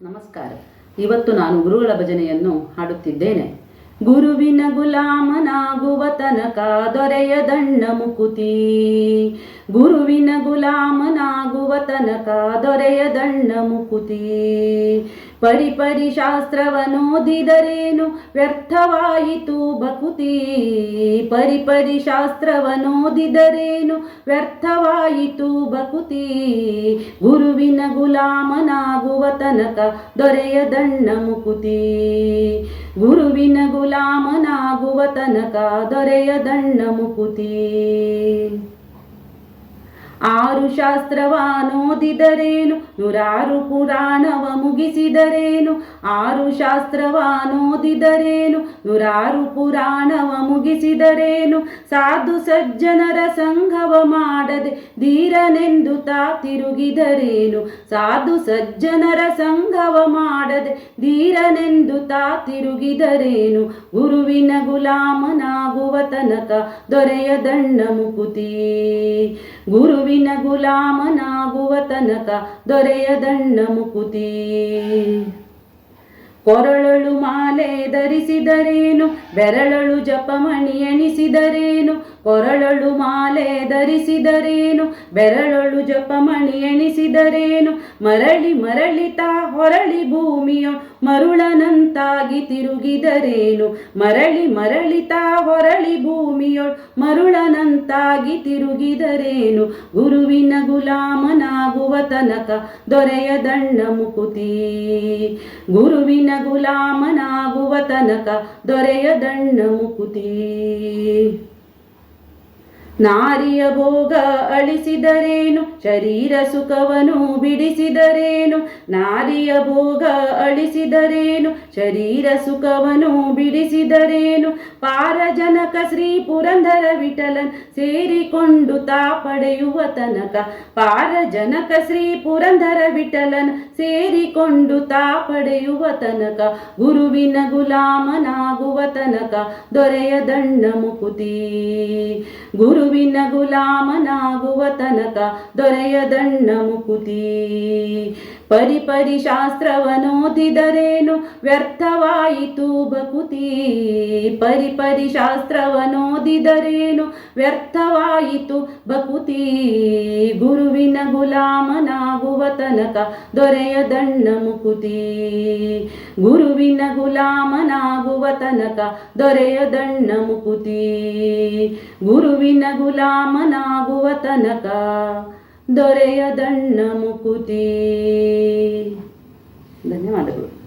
ನಮಸ್ಕಾರ. ಇವತ್ತು ನಾನು ಗುರುಗಳ ಭಜನೆಯನ್ನು ಹಾಡುತ್ತಿದ್ದೇನೆ. ಗುರುವಿನ ಗುಲಾಮನಾಗುವ ತನಕ ದೊರೆಯದಣ್ಣ ಮುಕುತಿ. ಗುರುವಿನ ಗುಲಾಮನಾಗುವ ತನಕ ದೊರೆಯದಣ್ಣ ಮುಕುತಿ. ಪರಿಪರಿ ಶಾಸ್ತ್ರವನೋದಿದರೇನು ವ್ಯರ್ಥವಾಯಿತು ಬಕುತಿ. ಪರಿಪರಿ ಶಾಸ್ತ್ರವನೋದಿದರೇನು ವ್ಯರ್ಥವಾಯಿತು ಬಕುತಿ. ಗುರುವಿನ ಗುಲಾಮನಾಗುವ ತನಕ ದೊರೆಯದಣ್ಣ ಮುಕುತಿ. ಗುರುವಿನ ಗುಲಾಮನಾಗುವ ತನಕ ದೊರೆಯದಣ್ಣ ಮುಕುತಿ. ಆರು ಶಾಸ್ತ್ರವಾನೋದಿದರೇನು ನೂರಾರು ಪುರಾಣವ ಮುಗಿಸಿದರೇನು. ಆರು ಶಾಸ್ತ್ರವಾನೋದಿದರೇನು ನೂರಾರು ಪುರಾಣವ ಮುಗಿಸಿದರೇನು. ಸಾಧು ಸಜ್ಜನರ ಸಂಘವ ಮಾಡದೆ ಧೀರನೆಂದು ತಾ ತಿರುಗಿದರೇನು. ಸಾಧು ಸಜ್ಜನರ ಸಂಘವ ಮಾಡದೆ ಧೀರನೆಂದು ತಾ ತಿರುಗಿದರೇನು. ಗುರುವಿನ ಗುಲಾಮನಾಗುವ ತನಕ ದೊರೆಯದಣ್ಣ ಮುಕುತಿ. ಗುರುವಿನ ಗುಲಾಮನಾಗುವ ತನಕ ದೊರೆಯದಣ್ಣ ಮುಕುತಿ. ಕೊರಳಳು ಮಾಲೆ ಧರಿಸಿದರೇನು ಬೆರಳಳು ಜಪಮಣಿ ಎಣಿಸಿದರೇನು. ಕೊರಳಳು ಮಾಲೆ ಧರಿಸಿದರೇನು ಬೆರಳಳು ಜಪಮಣಿ ಎಣಿಸಿದರೇನು. ಮರಳಿ ಮರಳಿ ತಾ ಹೊರಳಿ ಭೂಮಿಯೋ ಮರುಳನಂತಾಗಿ ತಿರುಗಿದರೇನು. ಮರಳಿ ಮರಳಿ ತಾ ಹೊರಳಿ ಭೂಮಿಯೋ ಮರುಳನಂತಾಗಿ ತಿರುಗಿದರೇನು. ಗುರುವಿನ ಗುಲಾಮನಾಗುವ ತನಕ ದೊರೆಯದಣ್ಣ ಮುಕುತಿ. ಗುರುವಿನ ಗುಲಾಮನಾಗುವ ತನಕ ದೊರೆಯದಣ್ಣ ಮುಕುತಿ. ನಾರಿಯ ಭೋಗ ಅಳಿಸಿದರೇನು ಶರೀರ ಸುಖವನು ಬಿಡಿಸಿದರೇನು. ನಾರಿಯ ಭೋಗ ಅಳಿಸಿದರೇನು ಶರೀರ ಸುಖವನು ಬಿಡಿಸಿದರೇನು. ಪಾರಜನಕ ಶ್ರೀ ಪುರಂದರ ವಿಠಲನ್ ಸೇರಿಕೊಂಡು ತಾ ಪಡೆಯುವ ತನಕ. ಪಾರಜನಕ ಶ್ರೀ ಪುರಂದರ ವಿಠಲನ್ ಸೇರಿಕೊಂಡು ತಾ ಪಡೆಯುವ ತನಕ. ಗುರುವಿನ ಗುಲಾಮನಾಗುವ ತನಕ ದೊರೆಯದಣ್ಣ ಮುಕುತಿ. ಗುರುವಿನ ಗುಲಾಮನಾಗುವ ತನಕ ದೊರೆಯದಣ್ಣ ಮುಕುತಿ. ಪರಿಪರಿ ಶಾಸ್ತ್ರವನೋದಿದರೇನು ವ್ಯರ್ಥವಾಯಿತು ಬಕುತಿ. ಪರಿಪರಿ ಶಾಸ್ತ್ರವನೋದಿದರೇನು ವ್ಯರ್ಥವಾಯಿತು ಬಕುತಿ. ಗುರುವಿನ ಗುಲಾಮನಾಗುವ ತನಕ ದೊರೆಯದಣ್ಣ ಮುಕುತಿ. ಗುರುವಿನ ಗುಲಾಮನಾಗುವ ತನಕ ದೊರೆಯದಣ್ಣ ಮುಕುತಿ. ಗುರುವಿನ ಗುಲಾಮನಾಗುವ ತನಕ ದೊರೆಯದಣ್ಣ ಮುಕುತಿ. ಧನ್ಯವಾದಗಳು.